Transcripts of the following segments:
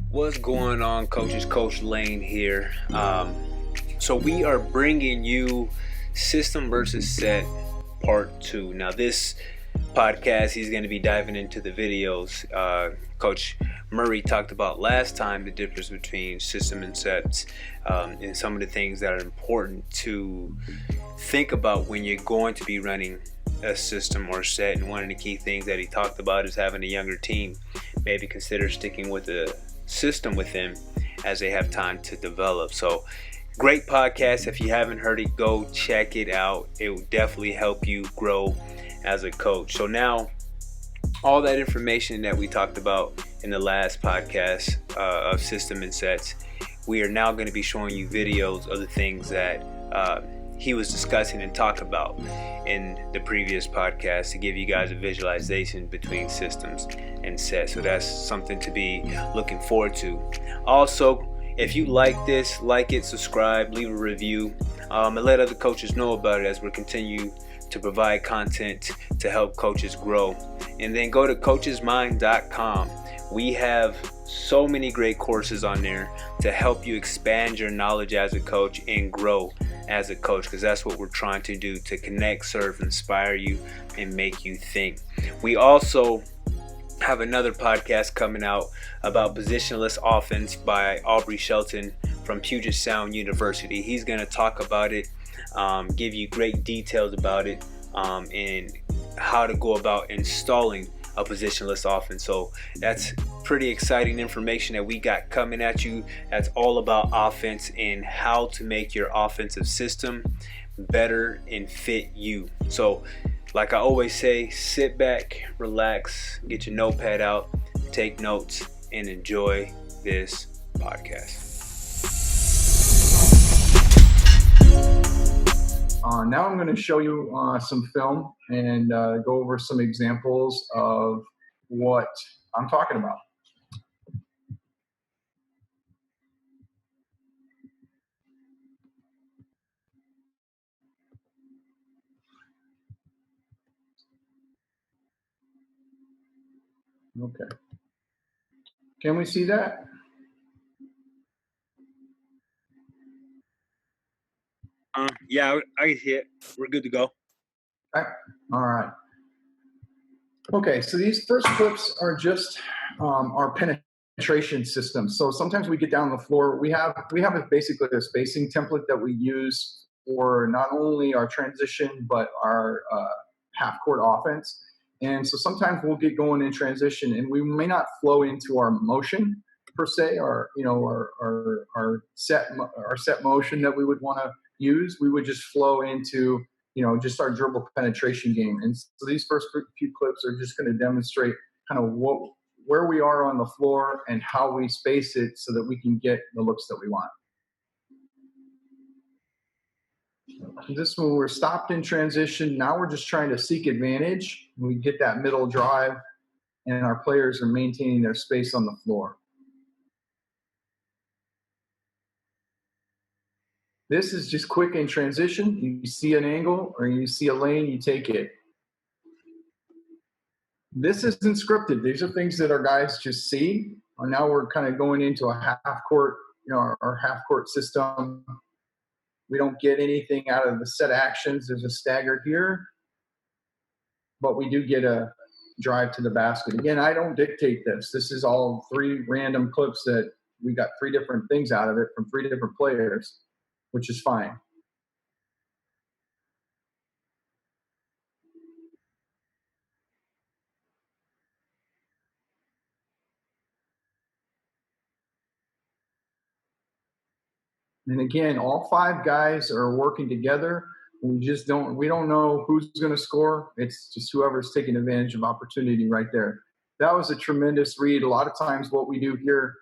What's going on, coaches? Coach Lane here. So we are bringing you System versus Set Part 2. Now this podcast, he's going to be diving into the videos Coach Murray talked about last time, the difference between system and sets, and some of the things that are important to think about when you're going to be running a system or set. And one of the key things that he talked about is having a younger team maybe consider sticking with the system with them as they have time to develop. So great podcast. If you haven't heard it, go check it out. It will definitely help you grow as a coach. So now all that information that we talked about in the last podcast of system and sets, we are now going to be showing you videos of the things that he was discussing and talked about in the previous podcast to give you guys a visualization between systems and sets. So that's something to be looking forward to. Also, if you like this, like it, subscribe, leave a review, and let other coaches know about it as we continue to provide content to help coaches grow. And then go to coachesmind.com. We have so many great courses on there to help you expand your knowledge as a coach and grow as a coach, because that's what we're trying to do, to connect, serve, inspire you, and make you think. We also have another podcast coming out about positionless offense by Aubrey Shelton from Puget Sound University. He's going to talk about it, give you great details about it, and how to go about installing a positionless offense. So that's pretty exciting information that we got coming at you. That's all about offense and how to make your offensive system better and fit you. So like I always say, sit back, relax, get your notepad out, take notes, and enjoy this podcast. Now I'm going to show you some film and go over some examples of what I'm talking about. Okay. Can we see that? Yeah, I can see it. We're good to go. Okay. All right. Okay, so these first clips are just our penetration system. So sometimes we get down on the floor. We have basically a spacing template that we use for not only our transition but our half court offense. And so sometimes we'll get going in transition, and we may not flow into our motion per se, or our set motion that we would want to use. We would just flow into just our dribble penetration game. And so these first few clips are just going to demonstrate kind of where we are on the floor and how we space it so that we can get the looks that we want. This one, we're stopped in transition. Now we're just trying to seek advantage. We get that middle drive, and our players are maintaining their space on the floor. This is just quick in transition. You see an angle or you see a lane, you take it. This isn't scripted. These are things that our guys just see. And now we're kind of going into a half court, our half court system. We don't get anything out of the set actions. There's a stagger here, but we do get a drive to the basket. Again, I don't dictate this. This is all three random clips that we got three different things out of it from three different players, which is fine. And again, all five guys are working together. We don't know who's going to score. It's just whoever's taking advantage of opportunity right there. That was a tremendous read. A lot of times what we do here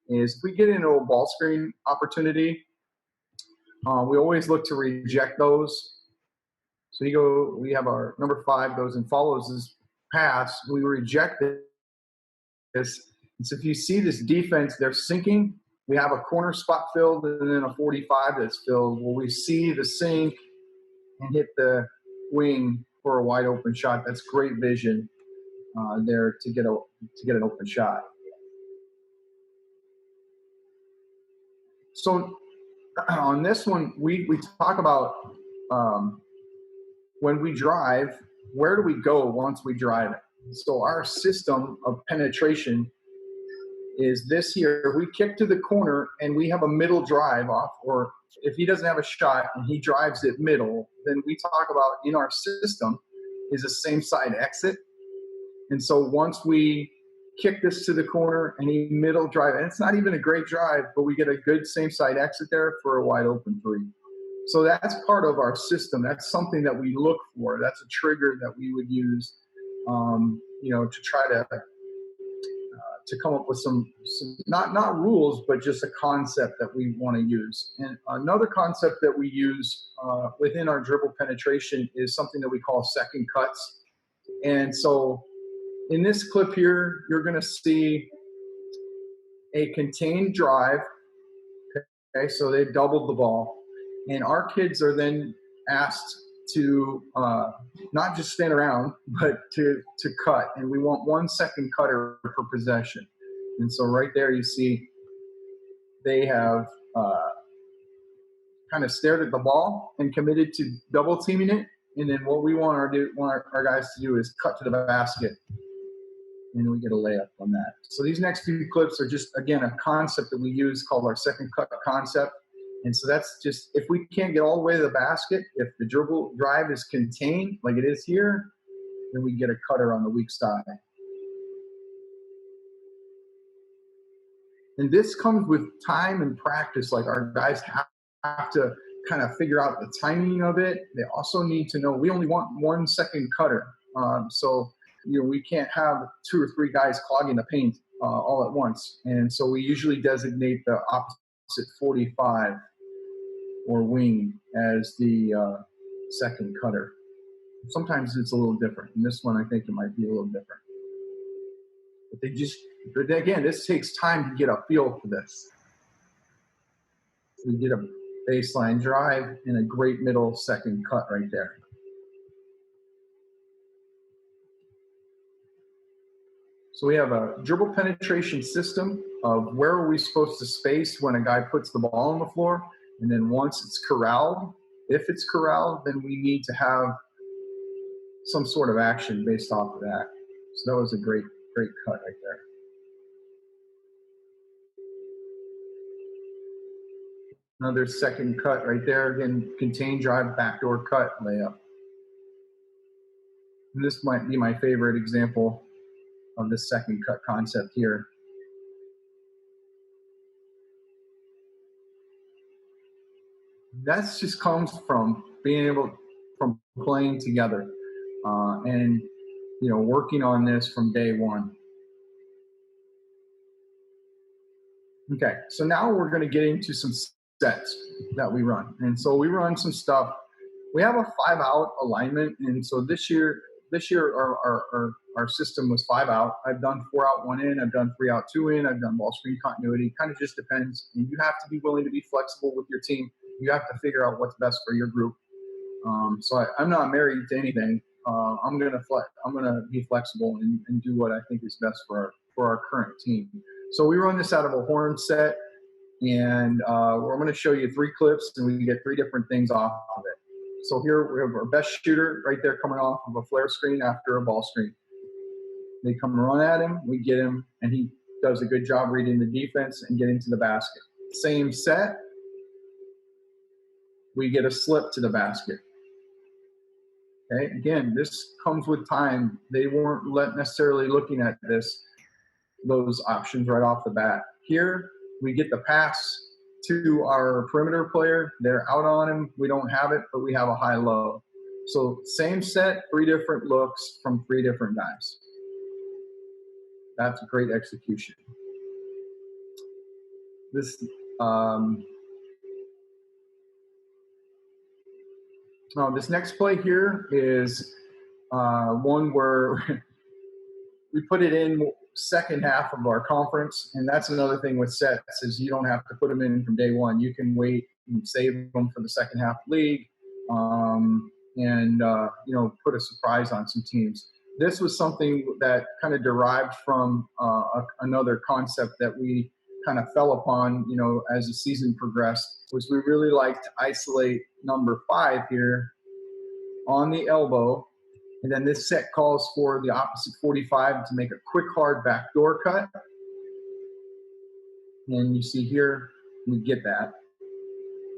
is if we get into a ball screen opportunity, we always look to reject those. So we have our number 5 goes and follows this pass. We reject this. And so if you see this defense, they're sinking. We have a corner spot filled and then a 45 that's filled. Well, we see the sink and hit the wing for a wide open shot. That's great vision. there to get an open shot. So on this one, we talk about when we drive, where do we go once we drive it? So our system of penetration is this here. We kick to the corner and we have a middle drive off, or if he doesn't have a shot and he drives it middle, then we talk about in our system is a same side exit. And so once we kick this to the corner and he middle drive, and it's not even a great drive, but we get a good same side exit there for a wide open three. So that's part of our system. That's something that we look for. That's a trigger that we would use, to try to come up with some not rules, but just a concept that we want to use. And another concept that we use within our dribble penetration is something that we call second cuts. And so in this clip here, you're going to see a contained drive. Okay, so they've doubled the ball. And our kids are then asked to not just stand around, but to cut. And we want 1 second cutter per possession. And so right there you see they have kind of stared at the ball and committed to double teaming it. And then what we want our guys to do is cut to the basket. And we get a layup on that. So these next few clips are just, again, a concept that we use called our second cut concept. And so that's just, if we can't get all the way to the basket, if the dribble drive is contained like it is here, then we get a cutter on the weak side. And this comes with time and practice. Like our guys have to kind of figure out the timing of it. They also need to know we only want 1 second cutter. So we can't have 2 or 3 guys clogging the paint all at once. And so we usually designate the opposite 45 or wing as the second cutter. Sometimes it's a little different. In this one, I think it might be a little different. But again, this takes time to get a feel for this. We get a baseline drive and a great middle second cut right there. So we have a dribble penetration system of where are we supposed to space when a guy puts the ball on the floor. And then once it's corralled, if it's corralled, then we need to have some sort of action based off of that. So that was a great cut right there. Another second cut right there. Again, contained drive, backdoor cut, layup. And this might be my favorite example of the second cut concept here. That just comes from from playing together and working on this from day one. Okay, so now we're going to get into some sets that we run. And so we run some stuff. We have a 5-out alignment, and so this year our system was 5 out. I've done 4 out, 1 in. I've done 3 out, 2 in. I've done ball screen continuity. Kind of just depends. And you have to be willing to be flexible with your team. You have to figure out what's best for your group. So I'm not married to anything. I'm gonna be flexible and do what I think is best for our current team. So we run this out of a horn set, and we're going to show you 3 clips, and we get 3 different things off of it. So here we have our best shooter right there coming off of a flare screen after a ball screen. They come run at him, we get him, and he does a good job reading the defense and getting to the basket. Same set, we get a slip to the basket. Okay, again, this comes with time. They weren't necessarily looking at those options right off the bat. Here, we get the pass to our perimeter player. They're out on him. We don't have it, but we have a high-low. So same set, 3 different looks from 3 different guys. That's a great execution. This this next play here is one where we put it in second half of our conference, and that's another thing with sets is you don't have to put them in from day one. You can wait and save them for the second half league, and put a surprise on some teams. this was something that kind of derived from another concept that we kind of fell upon, as the season progressed, was we really like to isolate number 5 here on the elbow. And then this set calls for the opposite 45 to make a quick, hard backdoor cut. And you see here, we get that.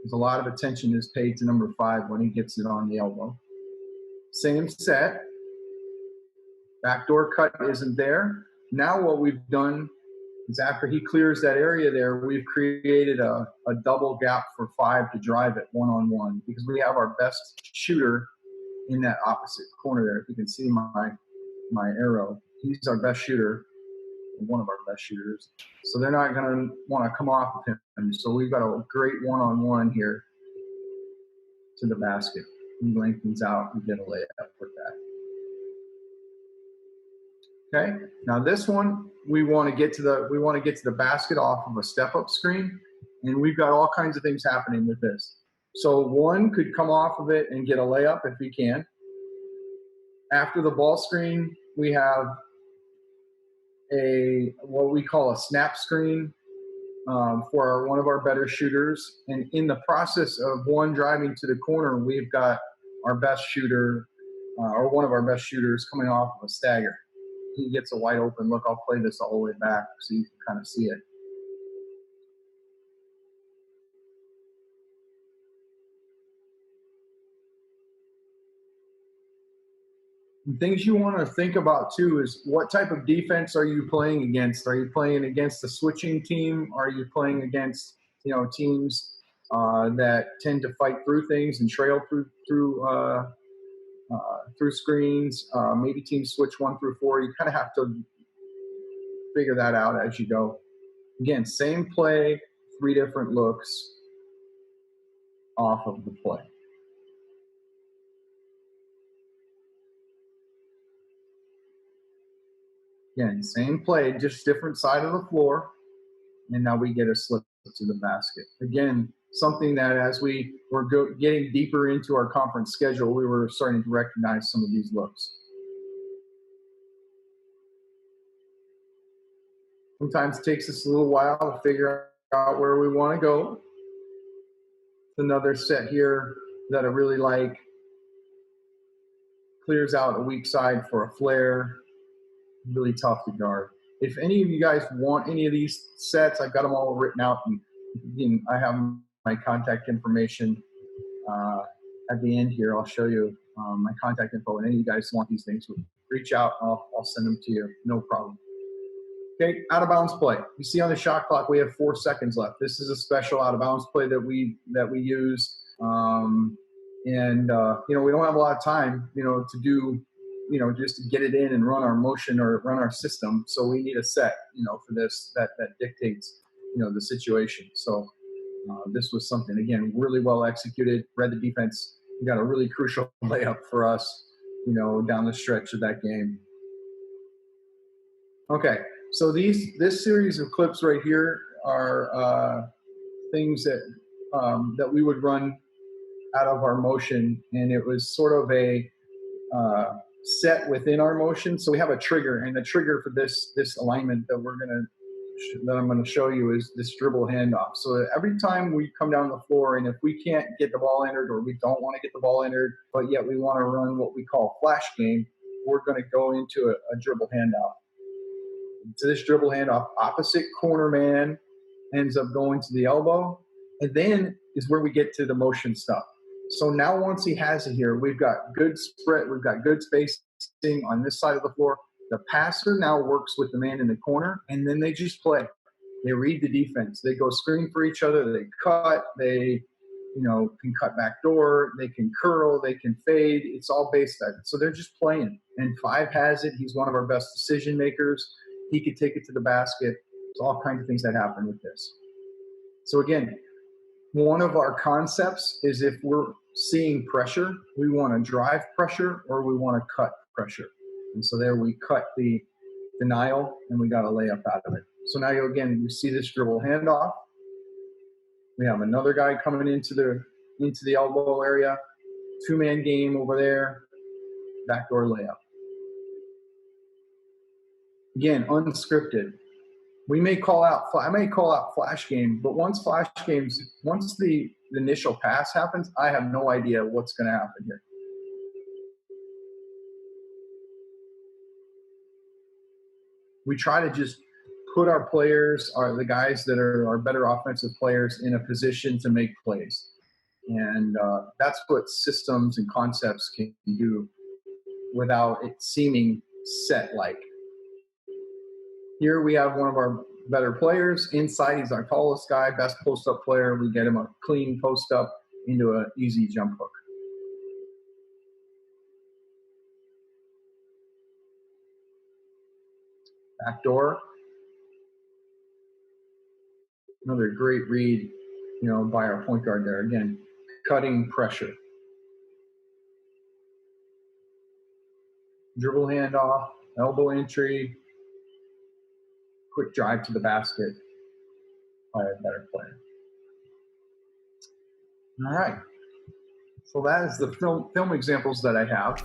There's a lot of attention is paid to number 5 when he gets it on the elbow. Same set. Backdoor cut isn't there. Now what we've done is after he clears that area there, we've created a double gap for 5 to drive it one-on-one, because we have our best shooter in that opposite corner there. If you can see my arrow, he's our best shooter, one of our best shooters. So they're not going to want to come off of him. So we've got a great one-on-one here to the basket. He lengthens out and get a layup with that. Okay. Now this one, we want to get to the basket off of a step-up screen, and we've got all kinds of things happening with this. So one could come off of it and get a layup if he can. After the ball screen, we have what we call a snap screen for one of our better shooters. And in the process of one driving to the corner, we've got our best shooter or one of our best shooters coming off of a stagger. He gets a wide open look. I'll play this all the way back so you can kind of see it. And things you want to think about too is what type of defense are you playing against? Are you playing against a switching team? Are you playing against teams that tend to fight through things and trail through screens? Maybe teams switch 1 through 4. You kind of have to figure that out as you go. Again, same play, 3 different looks off of the play. Again, same play, just different side of the floor. And now we get a slip to the basket. Again, something that as we were getting deeper into our conference schedule, we were starting to recognize some of these looks. Sometimes it takes us a little while to figure out where we want to go. Another set here that I really like. Clears out a weak side for a flare. Really tough to guard. If any of you guys want any of these sets, I've got them all written out, and I have my contact information at the end here. I'll show you my contact info, and any of you guys want these things, reach out. I'll send them to you. No problem. Okay, out of bounds play. You see on the shot clock we have 4 seconds left. This is a special out of bounds play that we use, and we don't have a lot of time, to do. Just to get it in and run our motion or run our system. So we need a set, for this that dictates, the situation. So this was something, again, really well executed. Read the defense. We got a really crucial layup for us, down the stretch of that game. Okay, so this series of clips right here are things that we would run out of our motion, and it was sort of a set within our motion. So we have a trigger, and the trigger for this alignment that I'm gonna show you is this dribble handoff. So every time we come down the floor, and if we can't get the ball entered, or we don't want to get the ball entered, but yet we want to run what we call flash game, we're going to go into a dribble handoff. To this dribble handoff, opposite corner man ends up going to the elbow, and then is where we get to the motion stuff. So now once he has it here, we've got good spread, we've got good spacing on this side of the floor. The passer now works with the man in the corner, and then they just play. They read the defense. They go screen for each other. They cut. They, can cut back door. They can curl. They can fade. It's all based on it. So they're just playing. And 5 has it. He's one of our best decision makers. He could take it to the basket. There's all kinds of things that happen with this. So again, one of our concepts is if we're seeing pressure, we want to drive pressure or we want to cut pressure. And so there we cut the denial and we got a layup out of it. So now you see this dribble handoff. We have another guy coming into the elbow area, 2-man game over there, backdoor layup. Again, unscripted. I may call out flash game, but once the initial pass happens, I have no idea what's going to happen here. We try to just put our players, the guys that are our better offensive players, in a position to make plays. And that's what systems and concepts can do without it seeming set-like. Here we have one of our better players. Inside, he's our tallest guy, best post-up player. We get him a clean post-up into an easy jump hook. Backdoor. Another great read, by our point guard there. Again, cutting pressure. Dribble handoff, elbow entry, quick drive to the basket by a better player. All right. So that is the film examples that I have.